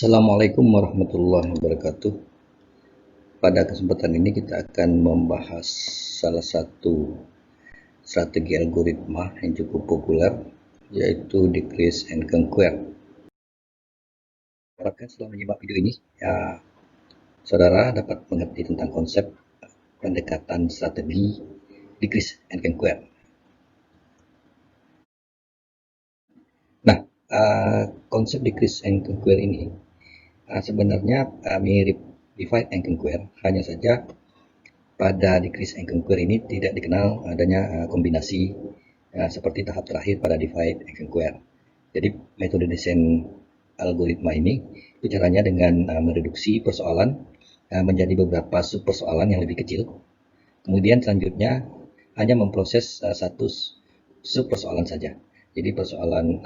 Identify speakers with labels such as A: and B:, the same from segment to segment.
A: Assalamualaikum warahmatullahi wabarakatuh. Pada kesempatan ini kita akan membahas salah satu strategi algoritma yang cukup populer, yaitu Decrease and Conquer. Harapkan setelah menyimak video ini, saudara dapat mengerti tentang konsep pendekatan strategi Decrease and Conquer. Nah, konsep Decrease and Conquer ini sebenarnya mirip Divide and Conquer, hanya saja pada Decrease and Conquer ini tidak dikenal adanya kombinasi seperti tahap terakhir pada Divide and Conquer. Jadi metode desain algoritma ini itu caranya dengan mereduksi persoalan menjadi beberapa sub persoalan yang lebih kecil. Kemudian selanjutnya hanya memproses satu sub persoalan saja. Jadi persoalan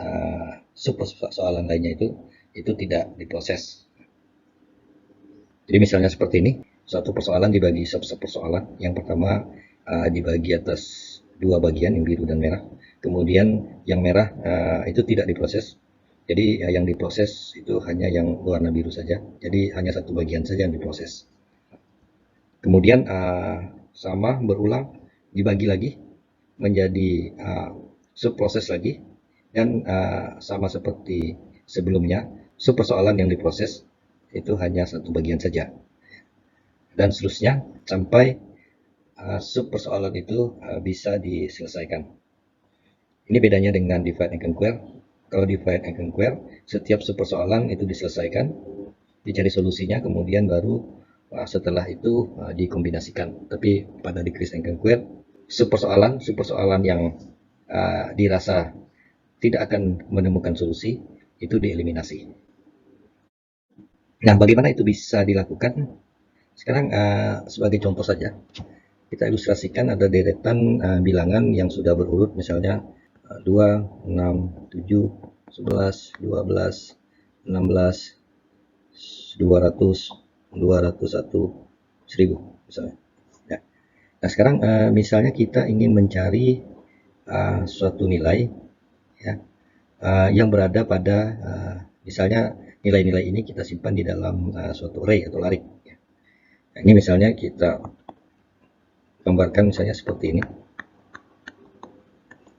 A: sub persoalan lainnya itu tidak diproses. Jadi misalnya seperti ini, suatu persoalan dibagi sub-sub persoalan. Yang pertama dibagi atas dua bagian, yang biru dan merah. Kemudian yang merah itu tidak diproses. Jadi yang diproses itu hanya yang warna biru saja. Jadi hanya satu bagian saja yang diproses. Kemudian sama berulang, dibagi lagi menjadi subproses lagi, dan sama seperti sebelumnya, sub persoalan yang diproses itu hanya satu bagian saja, dan seterusnya sampai sub persoalan itu bisa diselesaikan. Ini bedanya dengan Divide and Conquer. Kalau Divide and Conquer, setiap sub persoalan itu diselesaikan, dicari solusinya, kemudian baru setelah itu dikombinasikan. Tapi pada Decrease and Conquer, sub persoalan yang dirasa tidak akan menemukan solusi itu dieliminasi. Nah, bagaimana itu bisa dilakukan? Sekarang sebagai contoh saja, kita ilustrasikan ada deretan bilangan yang sudah berurut, misalnya 2, 6, 7, 11, 12, 16, 200, 201, 1000 misalnya. Ya. Nah, sekarang misalnya kita ingin mencari suatu nilai ya, yang berada pada misalnya nilai-nilai ini kita simpan di dalam suatu array atau larik. Nah, ini misalnya kita gambarkan misalnya seperti ini.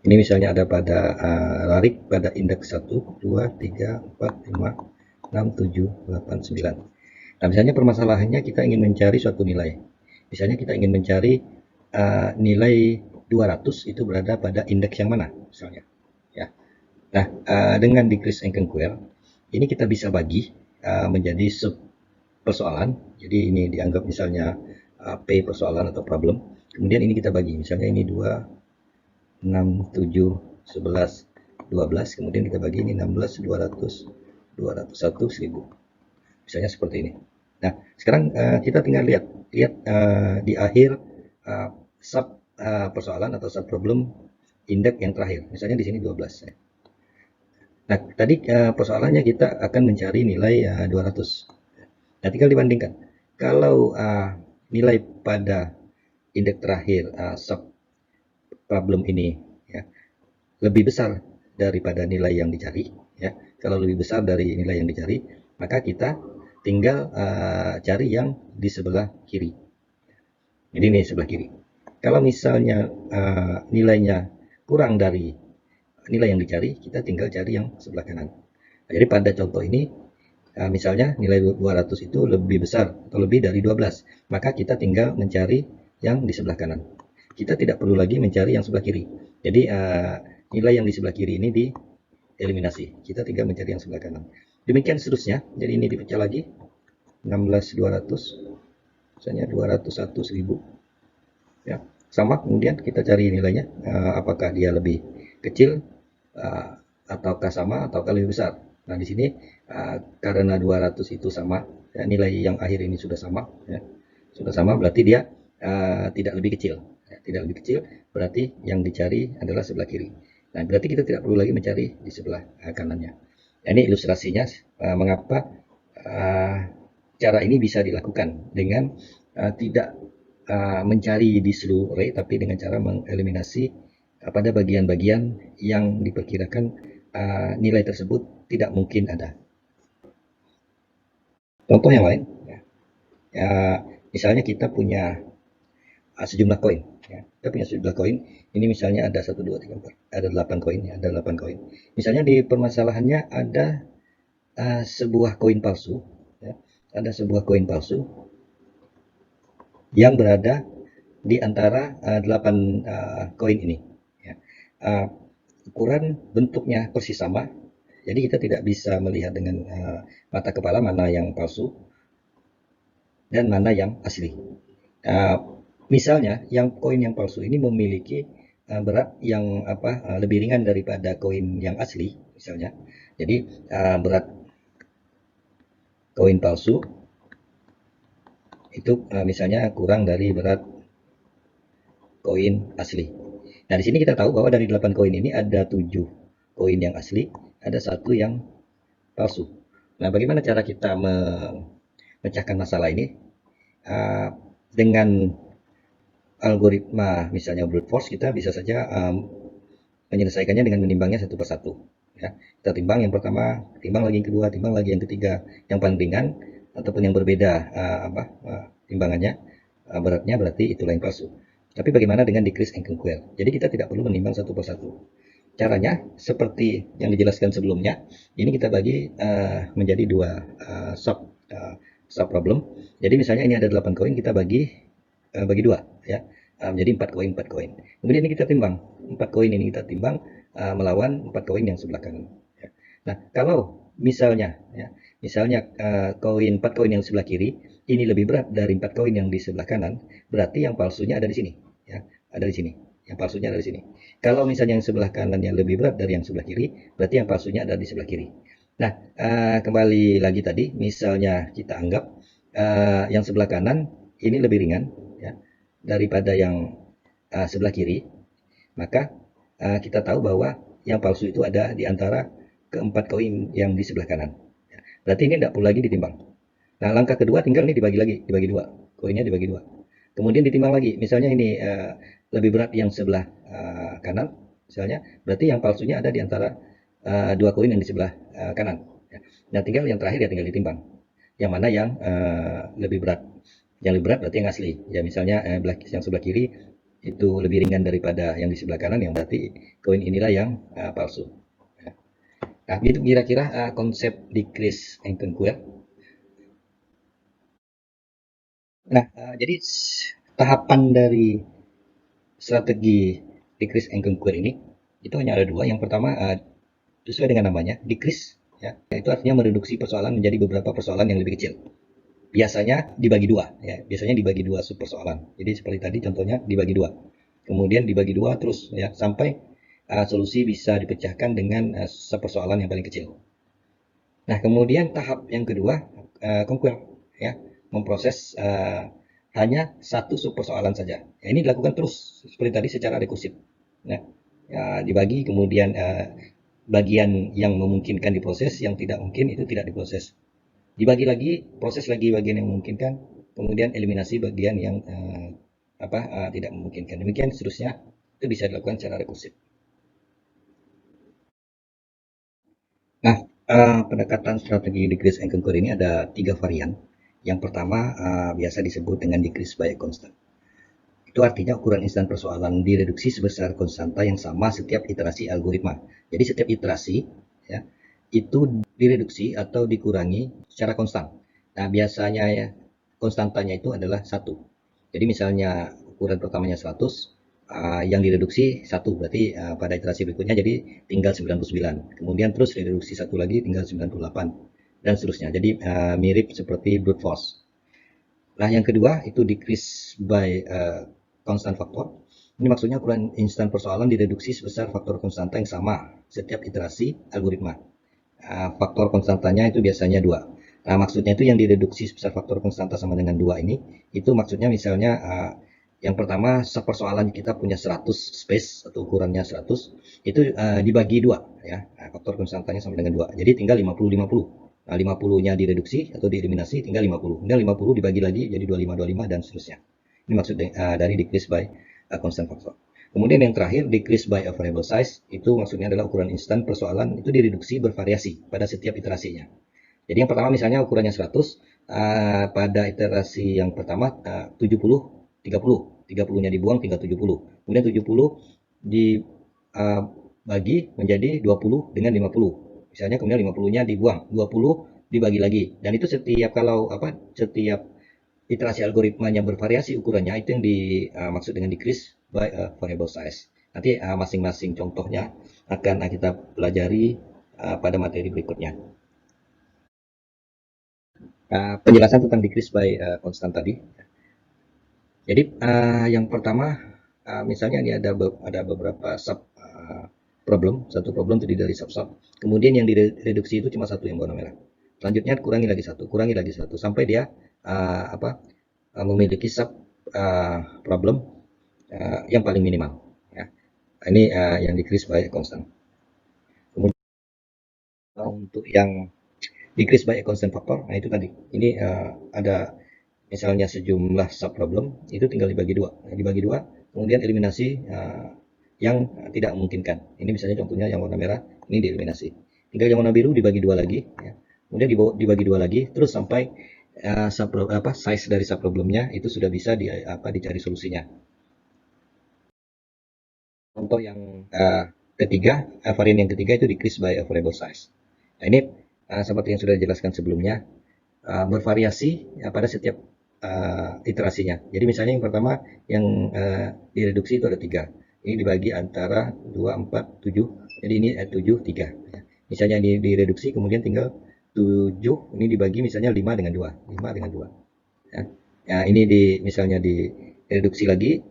A: Ini misalnya ada pada larik pada indeks 1, 2, 3, 4, 5, 6, 7, 8, 9. Nah, misalnya permasalahannya kita ingin mencari suatu nilai. Misalnya kita ingin mencari nilai 200 itu berada pada indeks yang mana misalnya. Ya. Nah, dengan Decrease and Conquer ini kita bisa bagi menjadi sub persoalan. Jadi ini dianggap misalnya P persoalan atau problem. Kemudian ini kita bagi, misalnya ini 2, 6, 7, 11, 12. Kemudian kita bagi ini 16, 200, 201, 1000. Misalnya seperti ini. Nah, sekarang kita tinggal lihat di akhir sub persoalan atau sub problem indeks yang terakhir. Misalnya di sini 12. Nah, tadi persoalannya kita akan mencari nilai 200. Nah, tinggal dibandingkan. Kalau nilai pada indeks terakhir sub problem ini ya, lebih besar daripada nilai yang dicari, ya. Kalau lebih besar dari nilai yang dicari, maka kita tinggal cari yang di sebelah kiri. Jadi ini sebelah kiri. Kalau misalnya nilainya kurang dari nilai yang dicari, kita tinggal cari yang sebelah kanan. Nah, jadi pada contoh ini misalnya nilai 200 itu lebih besar atau lebih dari 12, maka kita tinggal mencari yang di sebelah kanan. Kita tidak perlu lagi mencari yang sebelah kiri. Jadi nilai yang di sebelah kiri ini dieliminasi. Kita tinggal mencari yang sebelah kanan. Demikian seterusnya. Jadi ini dipecah lagi. 16, 200. Misalnya 201, 1000. Ya, sama. Kemudian kita cari nilainya. Apakah dia lebih kecil ataukah sama ataukah lebih besar. Nah, di sini karena 200 itu sama, ya, nilai yang akhir ini sudah sama, ya, sudah sama, berarti dia tidak lebih kecil. Ya, tidak lebih kecil berarti yang dicari adalah sebelah kiri. Nah, berarti kita tidak perlu lagi mencari di sebelah kanannya. Nah, ini ilustrasinya mengapa cara ini bisa dilakukan dengan tidak mencari di seluruh array, tapi dengan cara mengeliminasi pada bagian-bagian yang diperkirakan nilai tersebut tidak mungkin ada. Contoh yang lain, ya, misalnya kita punya sejumlah koin. Ya. Kita punya sejumlah koin. Ini misalnya ada 1, 2, 3, 4, ada 8 koin. Ya, ada 8 koin. Misalnya di permasalahannya ada sebuah koin palsu. Ya. Ada sebuah koin palsu yang berada di antara 8 koin ini. Ya. Uh, Ukuran bentuknya persis sama. Jadi kita tidak bisa melihat dengan mata kepala mana yang palsu dan mana yang asli. Uh, Misalnya yang koin yang palsu ini memiliki berat yang lebih ringan daripada koin yang asli misalnya. Jadi berat koin palsu itu misalnya kurang dari berat koin asli. Nah, di sini kita tahu bahwa dari 8 koin ini ada 7 koin yang asli, ada 1 yang palsu. Nah, bagaimana cara kita memecahkan masalah ini? Dengan algoritma misalnya brute force, kita bisa saja menyelesaikannya dengan menimbangnya satu persatu. Ya, kita timbang yang pertama, timbang lagi yang kedua, timbang lagi yang ketiga, yang paling ringan ataupun yang berbeda timbangannya, beratnya berarti itulah yang palsu. Tapi bagaimana dengan decrease and conquer? Jadi kita tidak perlu menimbang satu persatu. Caranya seperti yang dijelaskan sebelumnya, ini kita bagi menjadi dua sub problem. Jadi misalnya ini ada 8 koin, kita bagi dua, ya, menjadi 4 koin 4 koin. Kemudian ini kita timbang, 4 koin ini kita timbang melawan 4 koin yang sebelah kanan. Ya. Nah, kalau misalnya koin 4 koin yang sebelah kiri ini lebih berat dari 4 koin yang di sebelah kanan, berarti yang palsunya ada di sini, ya, ada di sini. Yang palsunya ada di sini. Kalau misalnya yang sebelah kanan yang lebih berat dari yang sebelah kiri, berarti yang palsunya ada di sebelah kiri. Nah, kembali lagi tadi, misalnya kita anggap yang sebelah kanan ini lebih ringan, ya, daripada yang sebelah kiri, maka kita tahu bahwa yang palsu itu ada di antara keempat koin yang di sebelah kanan. Berarti ini tidak perlu lagi ditimbang. Nah, langkah kedua tinggal ini dibagi lagi, dibagi dua, koinnya dibagi dua. Kemudian ditimbang lagi, misalnya ini lebih berat yang sebelah kanan, misalnya, berarti yang palsunya ada di antara dua koin yang di sebelah kanan. Nah, tinggal yang terakhir ya tinggal ditimbang, yang mana yang lebih berat. Yang lebih berat berarti yang asli. Ya, misalnya yang sebelah kiri itu lebih ringan daripada yang di sebelah kanan, yang berarti koin inilah yang palsu. Nah, itu kira-kira konsep decrease and conquer. Nah, jadi tahapan dari strategi decrease and conquer ini itu hanya ada dua. Yang pertama, sesuai dengan namanya, decrease, ya, itu artinya mereduksi persoalan menjadi beberapa persoalan yang lebih kecil. Biasanya dibagi dua, ya, biasanya dibagi dua sub persoalan. Jadi seperti tadi contohnya dibagi dua, kemudian dibagi dua terus, ya, sampai solusi bisa dipecahkan dengan persoalan yang paling kecil. Nah, kemudian tahap yang kedua, conquer, ya, memproses hanya satu sub persoalan saja. Ya, ini dilakukan terus seperti tadi secara rekursif. Nah, ya, dibagi, kemudian bagian yang memungkinkan diproses, yang tidak mungkin itu tidak diproses. Dibagi lagi, proses lagi bagian yang memungkinkan, kemudian eliminasi bagian yang tidak memungkinkan. Demikian seterusnya, itu bisa dilakukan secara rekursif. Nah, pendekatan strategi decrease and conquer ini ada 3 varian. Yang pertama biasa disebut dengan decrease by constant. Itu artinya ukuran instan persoalan direduksi sebesar konstanta yang sama setiap iterasi algoritma. Jadi setiap iterasi, ya, itu direduksi atau dikurangi secara konstan. Nah, biasanya ya, konstantanya itu adalah 1. Jadi misalnya ukuran pertamanya 100, yang direduksi 1, berarti pada iterasi berikutnya jadi tinggal 99. Kemudian terus direduksi 1 lagi tinggal 98 dan seterusnya. Jadi mirip seperti brute force. Nah, yang kedua itu decrease by constant factor. Ini maksudnya ukuran instan persoalan direduksi sebesar faktor konstanta yang sama setiap iterasi algoritma. Faktor konstantanya itu biasanya 2. Nah, maksudnya itu yang direduksi sebesar faktor konstanta sama dengan 2 ini, itu maksudnya misalnya yang pertama persoalan kita punya 100 space atau ukurannya 100, itu dibagi 2, ya. Nah, faktor konstantanya sama dengan 2. Jadi tinggal 50-50. Nah, 50-nya direduksi atau dieliminasi tinggal 50. Kemudian 50 dibagi lagi jadi 25-25 dan seterusnya. Ini maksud dari decrease by constant factor. Kemudian yang terakhir, decrease by a variable size, itu maksudnya adalah ukuran instan persoalan itu direduksi bervariasi pada setiap iterasinya. Jadi yang pertama misalnya ukurannya 100, pada iterasi yang pertama 70 30-nya dibuang tinggal 70, kemudian 70 dibagi menjadi 20 dengan 50, misalnya, kemudian 50-nya dibuang, 20 dibagi lagi, dan itu setiap setiap iterasi algoritmanya bervariasi ukurannya, itu yang dimaksud dengan decrease by variable size. Nanti masing-masing contohnya akan kita pelajari pada materi berikutnya. Penjelasan tentang decrease by constant tadi. Jadi yang pertama, misalnya ini ada beberapa sub problem, satu problem terdiri dari sub-sub. Kemudian yang direduksi itu cuma satu yang warna merah. Selanjutnya kurangi lagi satu, sampai dia memiliki sub problem yang paling minimal. Ya. Ini yang decrease by constant. Kemudian untuk yang decrease by constant factor, nah itu tadi. Ini ada misalnya sejumlah sub problem, itu tinggal dibagi dua. Dibagi dua, kemudian eliminasi yang tidak memungkinkan. Ini misalnya contohnya yang warna merah, ini dieliminasi. Tinggal yang warna biru dibagi dua lagi, ya. Kemudian dibagi dua lagi, terus sampai size dari sub problemnya itu sudah bisa dicari solusinya. Contoh yang ketiga, varian yang ketiga itu decrease by variable size. Nah, ini seperti yang sudah dijelaskan sebelumnya, bervariasi pada setiap iterasinya. Jadi misalnya yang pertama yang direduksi itu ada 3. Ini dibagi antara 2, 4, 7. Jadi ini 7, 3. Misalnya ini direduksi, kemudian tinggal 7, ini dibagi misalnya 5 dengan 2. 5 dengan 2. Ya. Nah, ini misalnya direduksi lagi,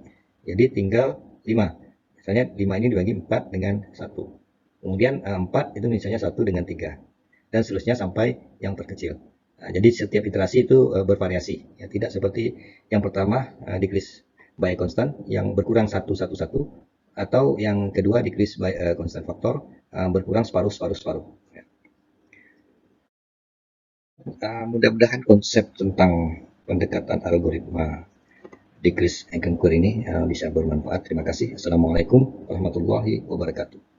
A: jadi tinggal 5. Misalnya 5 ini dibagi 4 dengan 1. Kemudian 4 itu misalnya 1 dengan 3. Dan seterusnya sampai yang terkecil. Nah, jadi setiap iterasi itu bervariasi, ya, tidak seperti yang pertama decrease by constant yang berkurang satu, atau yang kedua decrease by constant factor berkurang separuh. Ya. Mudah-mudahan konsep tentang pendekatan algoritma decrease and conquer ini bisa bermanfaat. Terima kasih. Assalamualaikum warahmatullahi wabarakatuh.